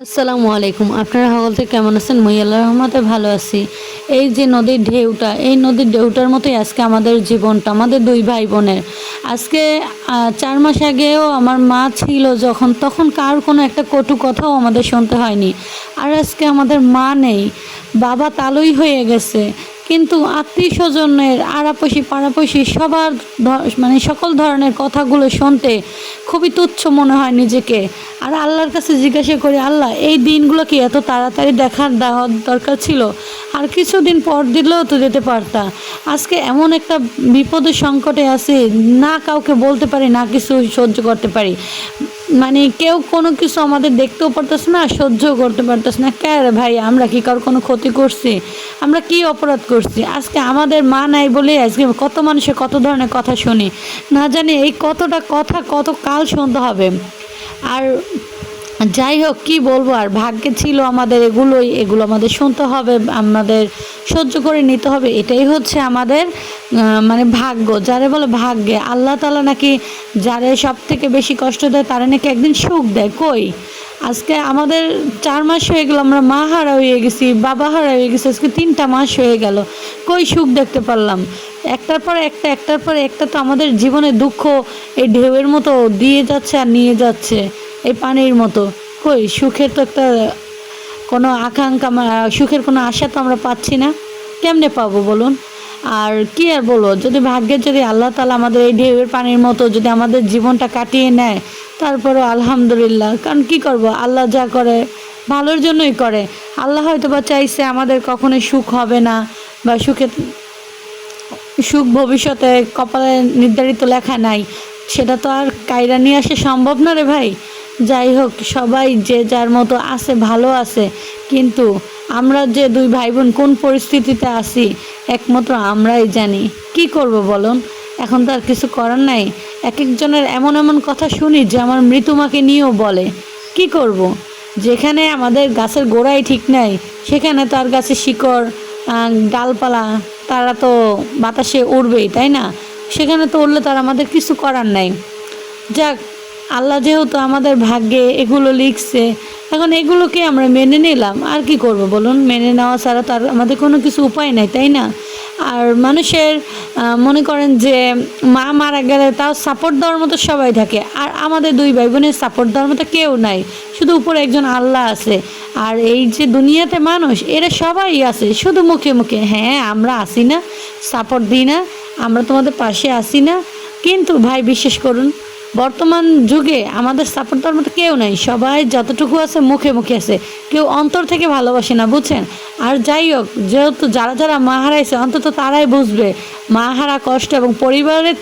আসসালামু আলাইকুম। আপনারা সকলে কেমন আছেন? মই আল্লাহর রহমতে ভালো আছি। এই যে নদীর ঢেউটা, এই নদীর ঢেউটার মতোই আজকে আমাদের জীবনটা, আমাদের দুই ভাই বোনের। আজকে ৪ মাস আগেও আমার মা ছিল যখন, তখন কার কোনো একটা কটু কথাও আমাদের শুনতে হয়নি। আর আজকে আমাদের মা নেই, বাবা তালুই হয়ে গেছে। কিন্তু আত্মীয়স্বজনের, আড়াপড়শি পাড়াপড়শি সবার মানে সকল ধরনের কথাগুলো শুনতে খুবই তুচ্ছ মনে হয় নিজেকে। আর আল্লাহর কাছে জিজ্ঞাসা করি, আল্লাহ এই দিনগুলো কি এত তাড়াতাড়ি দেওয়ার দরকার ছিল? আর কিছুদিন পর দিলেও তো দিতে পারতা। আজকে এমন একটা বিপদের সংকটে আছি, না কাউকে বলতে পারি, না কিছু সহ্য করতে পারি। মানে কেউ কোনো কিছু আমাদের দেখতেও পারতেছে না, সহ্যও করতে পারতেছে না। কে রে ভাই, আমরা কি কারোর কোনো ক্ষতি করছি? আমরা কি অপরাধ করছি? আজকে আমাদের মা নাই বলে আজকে কত মানুষের কত ধরনের কথা শুনি, না জানি এই কতটা কথা কত কাল শুনতে হবে। আর যাই হোক, কি বলবো, আর ভাগ্যে ছিল আমাদের এগুলো আমাদের শুনতে হবে, আমাদের সহ্য করে নিতে হবে। এটাই হচ্ছে আমাদের মানে ভাগ্য, যারে বলে ভাগ্যে। আল্লাহ তাআলা নাকি যারে সব থেকে বেশি কষ্ট দেয় তারা নাকি একদিন সুখ দেয়। কই, আজকে আমাদের 4 মাস হয়ে গেল, আমরা মা হারা হয়ে গেছি, বাবা হারা হয়ে গেছি, আজকে 3টা মাস হয়ে গেল, কই সুখ দেখতে পারলাম? একটার পর একটা তো আমাদের জীবনে দুঃখ এই ঢেউয়ের মতো দিয়ে যাচ্ছে আর নিয়ে যাচ্ছে, এই পানির মতো। কই সুখের তো একটা কোনো আকাঙ্ক্ষা, সুখের কোনো আশা তো আমরা পাচ্ছি না। কেমনে পাবো বলুন? আর কি আর বলবো, যদি ভাগ্যের, যদি আল্লাহ তাআলা আমাদের এই ঢেউয়ের পানির মতো যদি আমাদের জীবনটা কাটিয়ে নেয়, তারপরও আলহামদুলিল্লাহ। কারণ কি করব, আল্লাহ যা করে ভালোর জন্যই করে। আল্লাহ হয়তো বা চাইছে আমাদের কখনোই সুখ হবে না, বা সুখ ভবিষ্যতে কপালে নির্ধারিত লেখা নাই, সেটা তো আর কায়রা নিয়ে আসা সম্ভব না রে ভাই। যাই হোক, সবাই যে যার মতো আছে, ভালো আছে। কিন্তু আমরা যে দুই ভাই বোন কোন পরিস্থিতিতে আছি একমাত্র আমরাই জানি। কি করব বলুন? এখন তো আর কিছু করার নাই। এক একজনের এমন এমন কথা শুনি যে আমার মৃত্যু মাকে নিয়েও বলে। কি করব? যেখানে আমাদের গাছের গোড়াই ঠিক নাই, সেখানে তার গাছে শিকড়, ডালপালা, তারা তো বাতাসে উড়বেই, তাই না? সেখানে তো উড়লে তার আমাদের কিছু করার নাই। যাক, আল্লাহ যেহেতু আমাদের ভাগ্যে এগুলো লিখছে, এখন এগুলোকে আমরা মেনে নিলাম। আর কি করব বলুন? মেনে নেওয়া ছাড়া তো আর আমাদের কোনো কিছু উপায় নাই, তাই না? আর মানুষের মনে করেন যে মা মারা গেলে তাও সাপোর্ট দেওয়ার মতো সবাই থাকে, আর আমাদের দুই ভাই বোনের সাপোর্ট দেওয়ার মতো কেউ নাই, শুধু উপরে একজন আল্লাহ আছে। আর এই যে দুনিয়াতে মানুষ, এরা সবাই আছে শুধু মুখে মুখে, হ্যাঁ আমরা আসি না, সাপোর্ট দিই না, আমরা তোমাদের পাশে আসি না। কিন্তু ভাই বিশ্বাস করুন, বর্তমান যুগে আমাদের সাপোর্ট দেওয়ার মতো কেউ নাই। সবাই যতটুকু আছে মুখে মুখে আছে, কেউ অন্তর থেকে ভালোবাসে না, বুঝছেন? আর যাই হোক, যেহেতু যারা যারা মা হারাইছে অন্তত তারাই বুঝবে মা হারা কষ্ট এবং পরিবারের